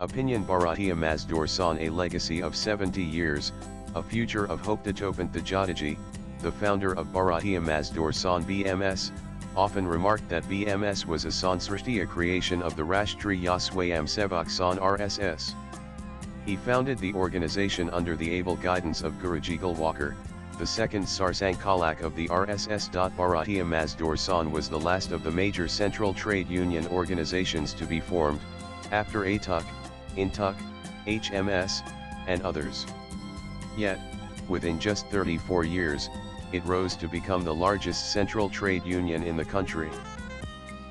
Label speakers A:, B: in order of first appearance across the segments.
A: Opinion Bharatiya Mazdoor San, a legacy of 70 years, a future of hope. Datopant Thajadaji, the founder of Bharatiya Mazdoor San BMS, often remarked that BMS was a Sansrishti, a creation of the Rashtriya Swayamsevak San RSS. He founded the organization under the able guidance of Guruji Galwakar, the second Sarsankalak of the RSS. Bharatiya Mazdoor San was the last of the major central trade union organizations to be formed, after ATUK, INTUK, HMS, and others. Yet, within just 34 years, it rose to become the largest central trade union in the country.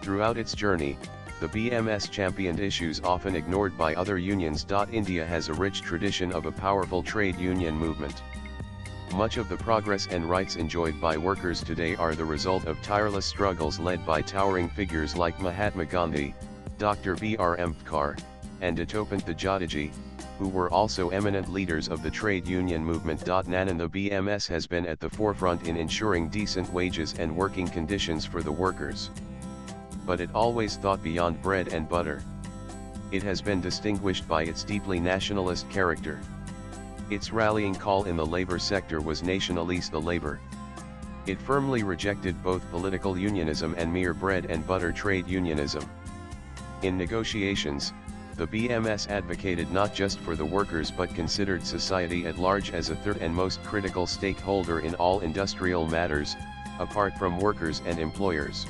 A: Throughout its journey, the BMS championed issues often ignored by other unions. India has a rich tradition of a powerful trade union movement. Much of the progress and rights enjoyed by workers today are the result of tireless struggles led by towering figures like Mahatma Gandhi, Dr. B.R. Ambedkar, and Datopant Thajadaji, who were also eminent leaders of the trade union movement. Nan and the BMS has been at the forefront in ensuring decent wages and working conditions for the workers. But it always thought beyond bread and butter. It has been distinguished by its deeply nationalist character. Its rallying call in the labor sector was Nationalise the labor. It firmly rejected both political unionism and mere bread and butter trade unionism. In negotiations, the BMS advocated not just for the workers but considered society at large as a third and most critical stakeholder in all industrial matters, apart from workers and employers.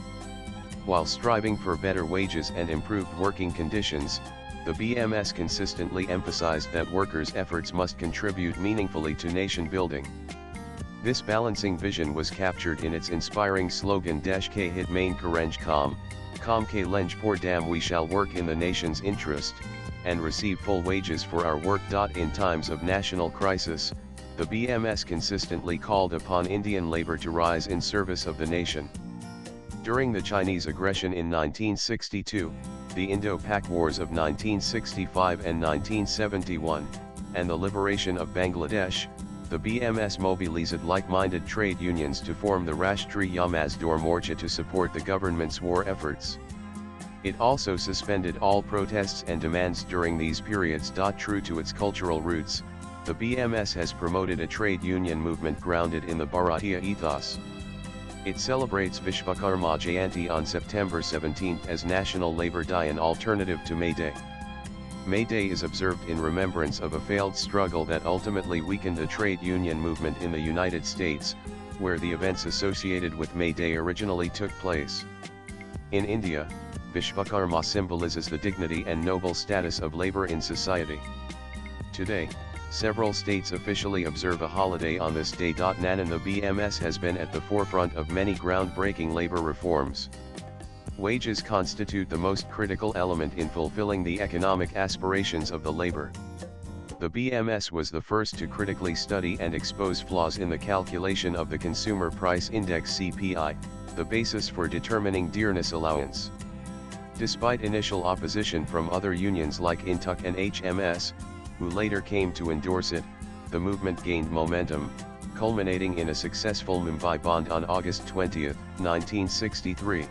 A: While striving for better wages and improved working conditions, the BMS consistently emphasized that workers' efforts must contribute meaningfully to nation building. This balancing vision was captured in its inspiring slogan K hit main Karanj Kam K Lenj Pour Dam, we shall work in the nation's interest, and receive full wages for our work. In times of national crisis, the BMS consistently called upon Indian labor to rise in service of the nation. During the Chinese aggression in 1962, the Indo-Pak Wars of 1965 and 1971, and the liberation of Bangladesh, the BMS mobilized like-minded trade unions to form the Rashtriya Mazdoor Morcha to support the government's war efforts. It also suspended all protests and demands during these periods. True to its cultural roots, the BMS has promoted a trade union movement grounded in the Bharatiya ethos. It celebrates Vishwakarma Jayanti on September 17 as National Labour Day, an alternative to May Day. May Day is observed in remembrance of a failed struggle that ultimately weakened the trade union movement in the United States, where the events associated with May Day originally took place. In India, Vishwakarma symbolizes the dignity and noble status of labor in society. Today, several states officially observe a holiday on this day. Nan and the BMS has been at the forefront of many groundbreaking labor reforms. Wages constitute the most critical element in fulfilling the economic aspirations of the labor. The BMS was the first to critically study and expose flaws in the calculation of the Consumer Price Index (CPI), the basis for determining dearness allowance. Despite initial opposition from other unions like INTUK and HMS, who later came to endorse it, the movement gained momentum, culminating in a successful Mumbai Band on August 20, 1963.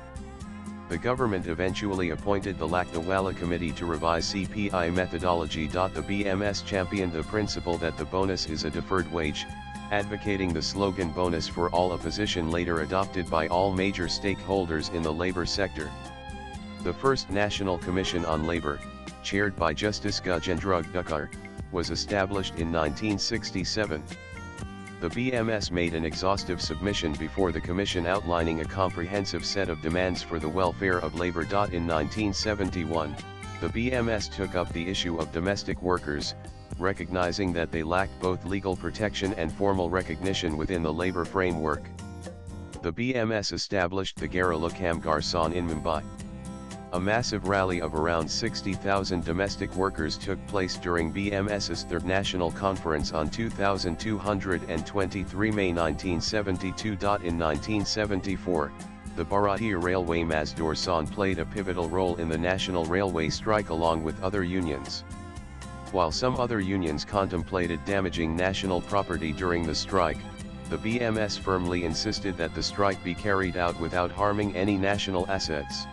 A: The government eventually appointed the Lakdawala Committee to revise CPI methodology. The BMS championed the principle that the bonus is a deferred wage, advocating the slogan bonus for all, a position later adopted by all major stakeholders in the labor sector. The first National Commission on Labor, chaired by Justice Gajendra Gukar, was established in 1967. The BMS made an exhaustive submission before the Commission outlining a comprehensive set of demands for the welfare of labor. In 1971, the BMS took up the issue of domestic workers, recognizing that they lacked both legal protection and formal recognition within the labor framework. The BMS established the Garala Kamgar San in Mumbai. A massive rally of around 60,000 domestic workers took place during BMS's third national conference on 2223 May 1972. In 1974, the Bharatiya Railway Mazdoor San played a pivotal role in the National Railway strike along with other unions. While some other unions contemplated damaging national property during the strike, the BMS firmly insisted that the strike be carried out without harming any national assets.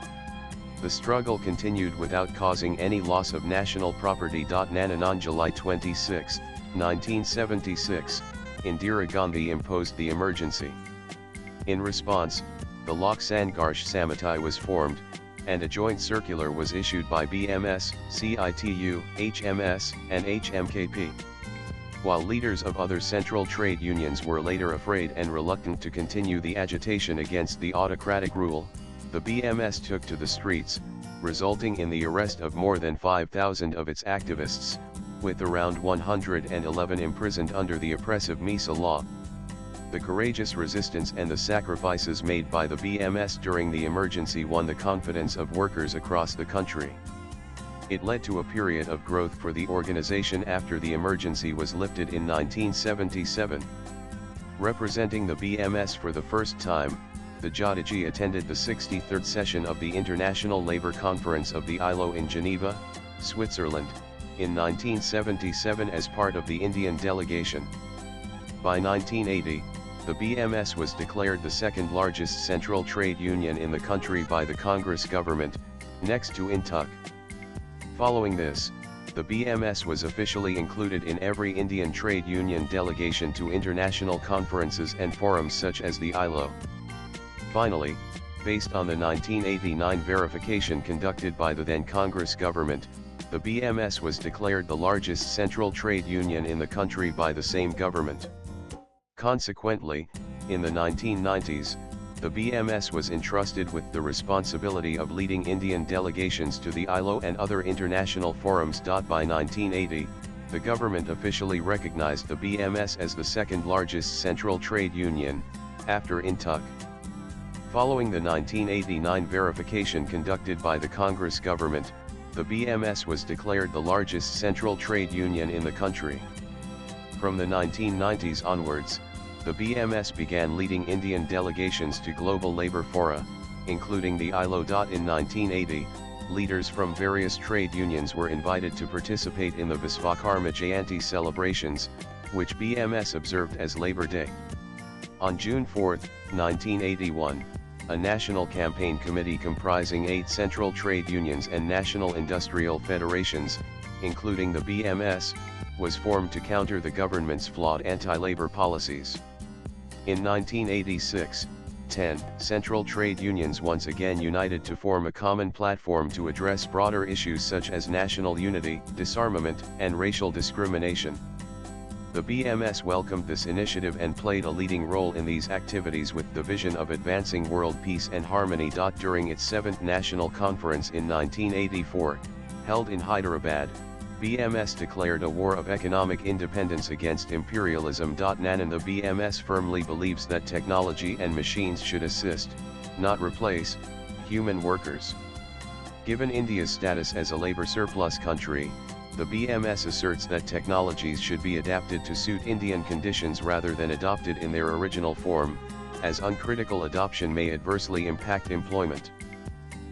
A: The struggle continued without causing any loss of national property. On July 26, 1976, Indira Gandhi imposed the emergency. In response, the Lok Sangharsh Samiti was formed, and a joint circular was issued by BMS, CITU, HMS, and HMKP. While leaders of other central trade unions were later afraid and reluctant to continue the agitation against the autocratic rule, the BMS took to the streets, resulting in the arrest of more than 5,000 of its activists, with around 111 imprisoned under the oppressive MISA law. The courageous resistance and the sacrifices made by the BMS during the emergency won the confidence of workers across the country. It led to a period of growth for the organization after the emergency was lifted in 1977. Representing the BMS for the first time, the Jadagi attended the 63rd session of the International Labour Conference of the ILO in Geneva, Switzerland, in 1977 as part of the Indian delegation. By 1980, the BMS was declared the second largest central trade union in the country by the Congress government, next to INTUC. Following this, the BMS was officially included in every Indian trade union delegation to international conferences and forums such as the ILO. Finally, based on the 1989 verification conducted by the then Congress government, the BMS was declared the largest central trade union in the country by the same government. Consequently, in the 1990s, the BMS was entrusted with the responsibility of leading Indian delegations to the ILO and other international forums. By 1980, the government officially recognized the BMS as the second largest central trade union, after INTUC. Following the 1989 verification conducted by the Congress government, the BMS was declared the largest central trade union in the country. From the 1990s onwards, the BMS began leading Indian delegations to global labor fora, including the ILO. In 1980, leaders from various trade unions were invited to participate in the Vishwakarma Jayanti celebrations, which BMS observed as Labor Day. On June 4, 1981, a national campaign committee comprising 8 central trade unions and national industrial federations, including the BMS, was formed to counter the government's flawed anti-labor policies. In 1986, 10 central trade unions once again united to form a common platform to address broader issues such as national unity, disarmament, and racial discrimination. The BMS welcomed this initiative and played a leading role in these activities with the vision of advancing world peace and harmony. During its 7th national conference in 1984, held in Hyderabad, BMS declared a war of economic independence against imperialism. And the BMS firmly believes that technology and machines should assist, not replace, human workers. Given India's status as a labor surplus country, the BMS asserts that technologies should be adapted to suit Indian conditions rather than adopted in their original form, as uncritical adoption may adversely impact employment.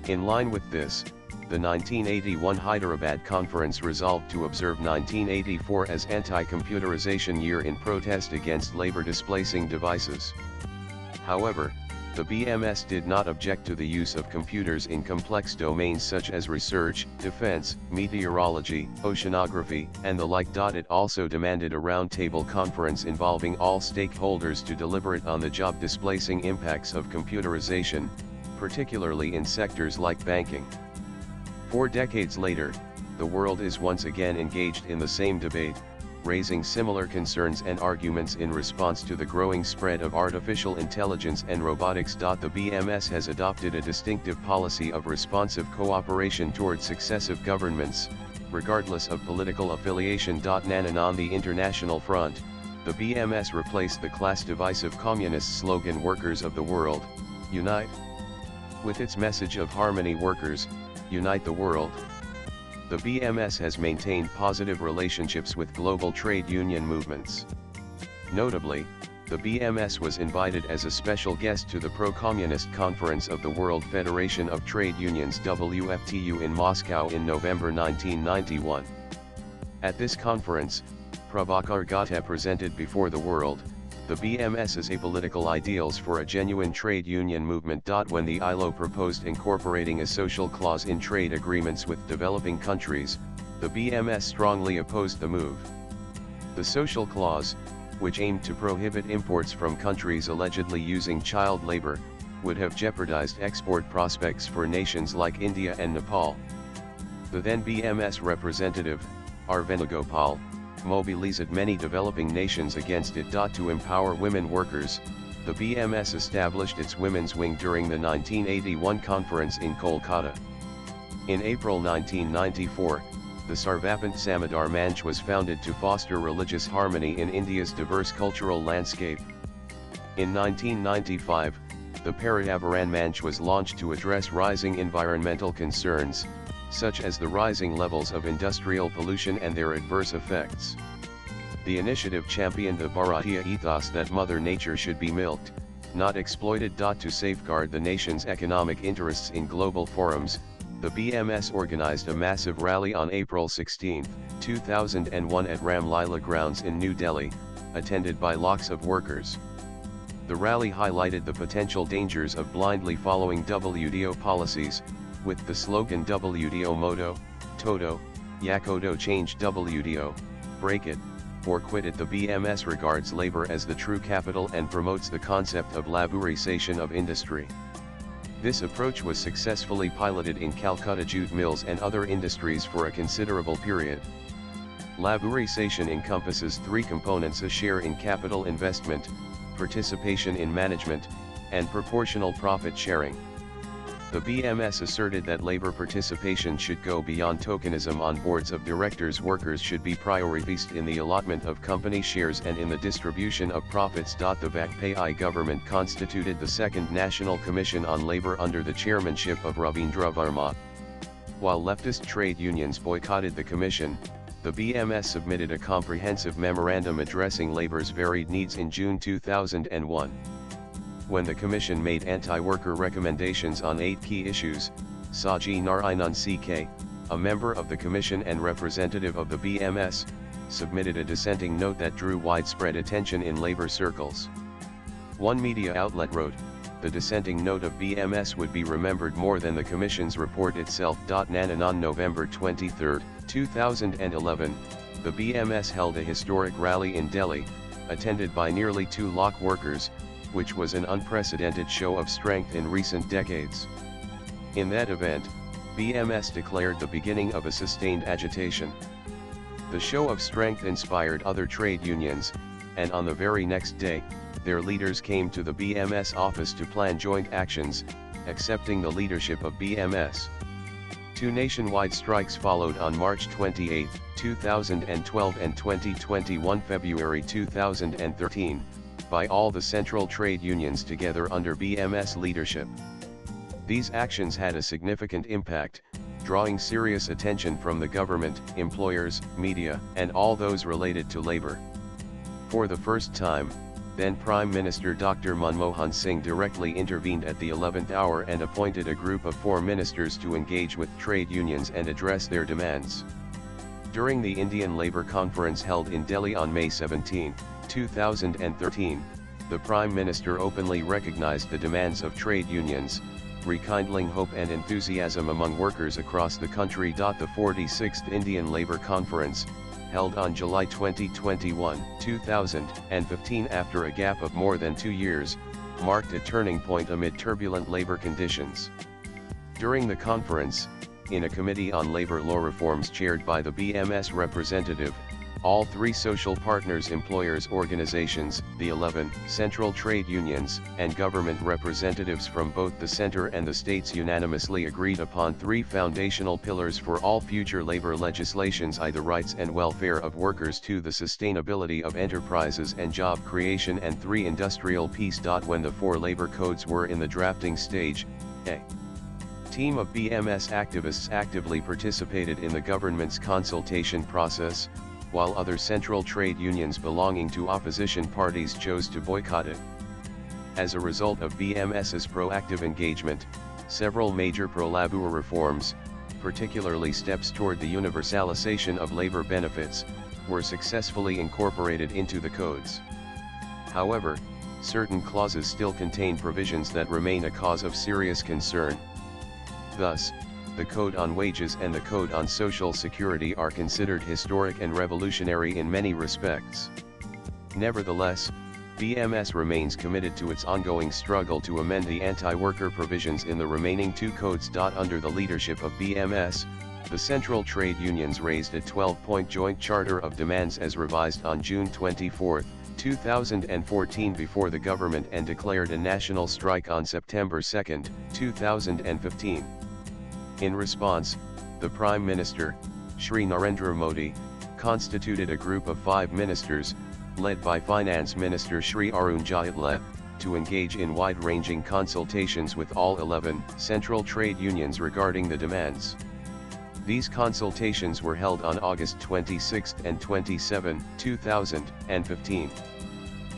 A: In line with this, the 1981 Hyderabad Conference resolved to observe 1984 as anti-computerization year in protest against labor displacing devices. However, the BMS did not object to the use of computers in complex domains such as research, defense, meteorology, oceanography, and the like. It also demanded a roundtable conference involving all stakeholders to deliberate on the job-displacing impacts of computerization, particularly in sectors like banking. 4 decades later, the world is once again engaged in the same debate, raising similar concerns and arguments in response to the growing spread of artificial intelligence and robotics. The BMS has adopted a distinctive policy of responsive cooperation toward successive governments, regardless of political affiliation. And on the international front, the BMS replaced the class-divisive communist slogan "Workers of the World, Unite!" with its message of harmony. Workers, unite the world. The BMS has maintained positive relationships with global trade union movements. Notably, the BMS was invited as a special guest to the pro-communist conference of the World Federation of Trade Unions WFTU in Moscow in November 1991. At this conference, Prabhakar Gata presented before the world, the BMS's apolitical ideals for a genuine trade union movement. When the ILO proposed incorporating a social clause in trade agreements with developing countries, the BMS strongly opposed the move. The social clause, which aimed to prohibit imports from countries allegedly using child labor, would have jeopardized export prospects for nations like India and Nepal. The then BMS representative, R. Venugopal, mobilized many developing nations against it. To empower women workers, the BMS established its women's wing during the 1981 conference in Kolkata. In April 1994, the Sarvapant Samodar Manch was founded to foster religious harmony in India's diverse cultural landscape. In 1995, the Paryavaran Manch was launched to address rising environmental concerns, such as the rising levels of industrial pollution and their adverse effects. The initiative championed the Bharatiya ethos that Mother Nature should be milked, not exploited. To safeguard the nation's economic interests in global forums, the BMS organized a massive rally on April 16, 2001 at Ram Lila grounds in New Delhi, attended by lakhs of workers. The rally highlighted the potential dangers of blindly following WTO policies, with the slogan WTO Moto, Toto, Yakoto change WTO, break it, or quit it. The BMS regards labor as the true capital and promotes the concept of laborization of industry. This approach was successfully piloted in Calcutta jute mills and other industries for a considerable period. Laborization encompasses three components: a share in capital investment, participation in management, and proportional profit sharing. The BMS asserted that labor participation should go beyond tokenism on boards of directors. Workers should be prioritized in the allotment of company shares and in the distribution of profits. The Vajpayee government constituted the Second National Commission on Labor under the chairmanship of Ravindra Verma. While leftist trade unions boycotted the commission, the BMS submitted a comprehensive memorandum addressing labor's varied needs in June 2001. When the Commission made anti-worker recommendations on 8 key issues, Saji Narayanan CK, a member of the Commission and representative of the BMS, submitted a dissenting note that drew widespread attention in labor circles. One media outlet wrote, "The dissenting note of BMS would be remembered more than the Commission's report itself." On November 23, 2011, the BMS held a historic rally in Delhi, attended by nearly 2 lakh workers, which was an unprecedented show of strength in recent decades. In that event, BMS declared the beginning of a sustained agitation. The show of strength inspired other trade unions, and on the very next day, their leaders came to the BMS office to plan joint actions, accepting the leadership of BMS. 2 nationwide strikes followed on March 28, 2012 and 2021 February 2013. By all the central trade unions together under BMS leadership. These actions had a significant impact, drawing serious attention from the government, employers, media, and all those related to labor. For the first time, then Prime Minister Dr. Manmohan Singh directly intervened at the 11th hour and appointed a group of 4 ministers to engage with trade unions and address their demands. During the Indian Labour Conference held in Delhi on May 17, 2013, the Prime Minister openly recognized the demands of trade unions, rekindling hope and enthusiasm among workers across the country. The 46th Indian Labour Conference, held on July 2021, 2015 after a gap of more than 2 years, marked a turning point amid turbulent labor conditions. During the conference, in a committee on labor law reforms chaired by the BMS representative, all 3 social partners, employers' organizations, the 11 central trade unions, and government representatives from both the center and the states unanimously agreed upon 3 foundational pillars for all future labor legislations: the rights and welfare of workers, 2 the sustainability of enterprises and job creation, and 3 industrial peace. When the 4 labor codes were in the drafting stage, a team of BMS activists actively participated in the government's consultation process, while other central trade unions belonging to opposition parties chose to boycott it. As a result of BMS's proactive engagement, several major pro-labor reforms, particularly steps toward the universalization of labor benefits, were successfully incorporated into the codes. However, certain clauses still contain provisions that remain a cause of serious concern. Thus, the Code on Wages and the Code on Social Security are considered historic and revolutionary in many respects. Nevertheless, BMS remains committed to its ongoing struggle to amend the anti-worker provisions in the remaining two codes. Under the leadership of BMS, the central trade unions raised a 12-point joint charter of demands as revised on June 24, 2014 before the government and declared a national strike on September 2, 2015. In response, the Prime Minister, Shri Narendra Modi, constituted a group of 5 ministers, led by Finance Minister Shri Arun Jaitley, to engage in wide-ranging consultations with all 11 central trade unions regarding the demands. These consultations were held on August 26 and 27, 2015.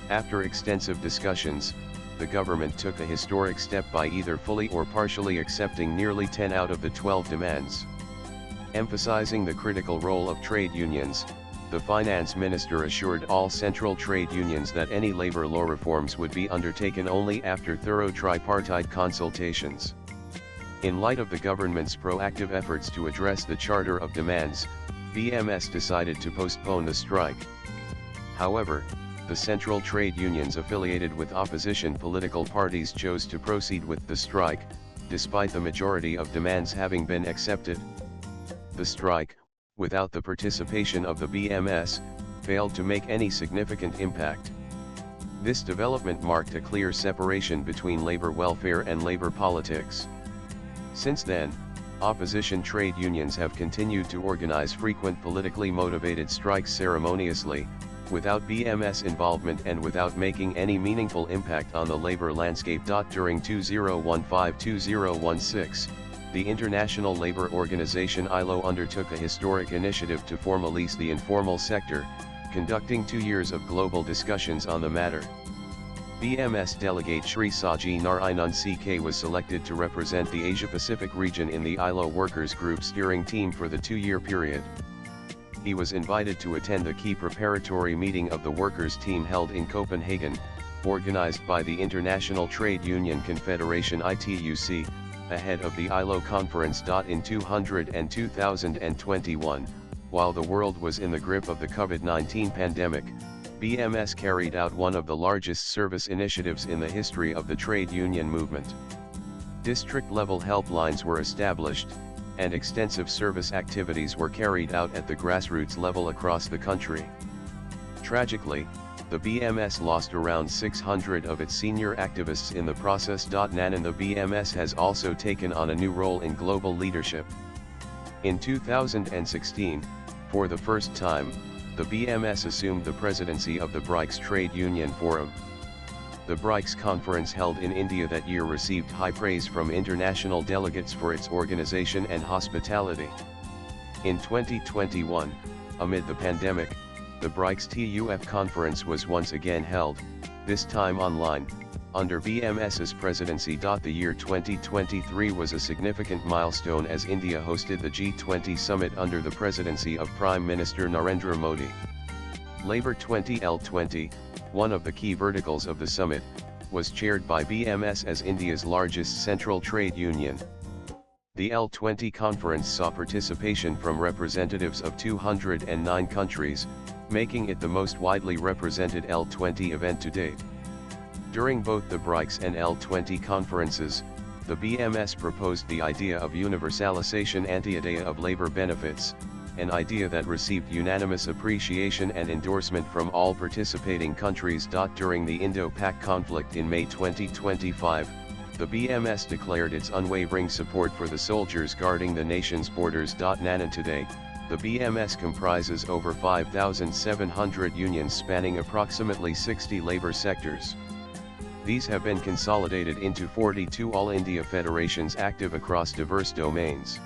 A: After extensive discussions, the government took a historic step by either fully or partially accepting nearly 10 out of the 12 demands. Emphasizing the critical role of trade unions, the Finance Minister assured all central trade unions that any labor law reforms would be undertaken only after thorough tripartite consultations. In light of the government's proactive efforts to address the Charter of Demands, BMS decided to postpone the strike. However, the central trade unions affiliated with opposition political parties chose to proceed with the strike, despite the majority of demands having been accepted. The strike, without the participation of the BMS, failed to make any significant impact. This development marked a clear separation between labor welfare and labor politics. Since then, opposition trade unions have continued to organize frequent politically motivated strikes ceremoniously, without BMS involvement and without making any meaningful impact on the labor landscape. During 2015-2016, the International Labour Organization ILO undertook a historic initiative to formalize the informal sector, conducting 2 years of global discussions on the matter. BMS delegate Shri Saji Narayanan CK was selected to represent the Asia-Pacific region in the ILO Workers Group steering team for the 2-year period. He was invited to attend the key preparatory meeting of the workers' team held in Copenhagen, organized by the International Trade Union Confederation ITUC, ahead of the ILO conference. In 2021, while the world was in the grip of the COVID-19 pandemic, BMS carried out one of the largest service initiatives in the history of the trade union movement. District-level helplines were established, and extensive service activities were carried out at the grassroots level across the country. Tragically, the BMS lost around 600 of its senior activists in the process. And the BMS has also taken on a new role in global leadership. In 2016, for the first time, the BMS assumed the presidency of the BRICS Trade Union Forum. The BRICS conference held in India that year received high praise from international delegates for its organization and hospitality. In 2021, amid the pandemic, the BRICS TUF conference was once again held, this time online, under BMS's presidency. The year 2023 was a significant milestone as India hosted the G20 summit under the presidency of Prime Minister Narendra Modi. Labour 20L20, one of the key verticals of the summit, was chaired by BMS as India's largest central trade union. The L20 conference saw participation from representatives of 209 countries, making it the most widely represented L20 event to date. During both the BRICS and L20 conferences, the BMS proposed the idea of universalization Antyodaya of labor benefits, an idea that received unanimous appreciation and endorsement from all participating countries. During the Indo-Pak conflict in May 2025, the BMS declared its unwavering support for the soldiers guarding the nation's borders. And today, the BMS comprises over 5,700 unions spanning approximately 60 labor sectors. These have been consolidated into 42 All India federations active across diverse domains.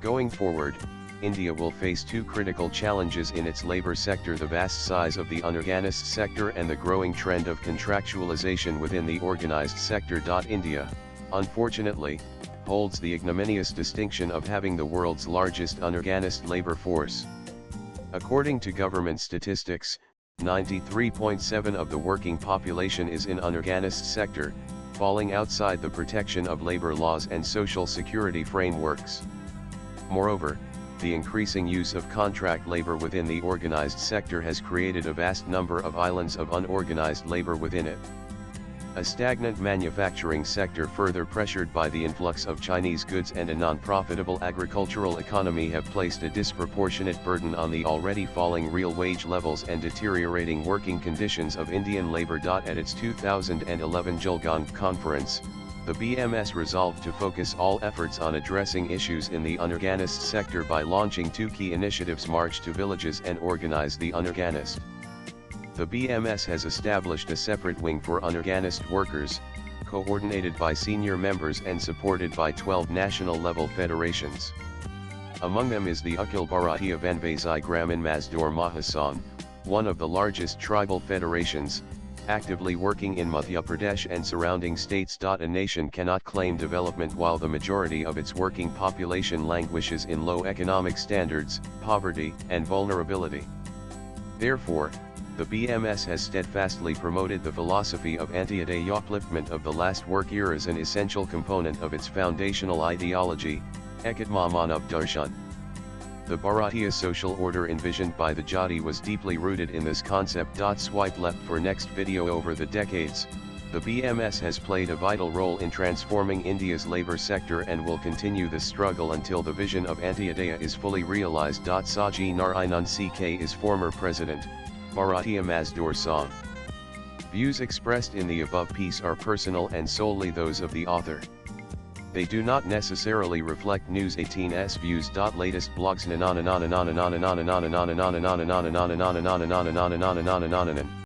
A: Going forward, India will face 2 critical challenges in its labor sector: the vast size of the unorganized sector and the growing trend of contractualization within the organized sector. India, unfortunately, holds the ignominious distinction of having the world's largest unorganized labor force. According to government statistics, 93.7% of the working population is in unorganized sector, falling outside the protection of labor laws and social security frameworks. Moreover, the increasing use of contract labor within the organized sector has created a vast number of islands of unorganized labor within it. A stagnant manufacturing sector further pressured by the influx of Chinese goods and a non-profitable agricultural economy have placed a disproportionate burden on the already falling real wage levels and deteriorating working conditions of Indian labor. At its 2011 Julgong conference, the BMS resolved to focus all efforts on addressing issues in the unorganized sector by launching two key initiatives: March to Villages and Organize the Unorganized. The BMS has established a separate wing for unorganized workers, coordinated by senior members and supported by 12 national-level federations. Among them is the Akhil Bharatiya Vanvasai Gramin Mazdoor Mahasangh, one of the largest tribal federations, actively working in Madhya Pradesh and surrounding states. A nation cannot claim development while the majority of its working population languishes in low economic standards, poverty, and vulnerability. Therefore, the BMS has steadfastly promoted the philosophy of anti-Adya upliftment of the last work year as an essential component of its foundational ideology, Ekatma Manav Darshan. The Bharatiya social order envisioned by the Jati was deeply rooted in this concept. Swipe left for next video. Over the decades, the BMS has played a vital role in transforming India's labor sector and will continue this struggle until the vision of anti-Adya is fully realized. Saji Narayanan CK is former president, Bharatiya Mazdoor Sangh. Views expressed in the above piece are personal and solely those of the author. They do not necessarily reflect News 18's views. Latest blogs.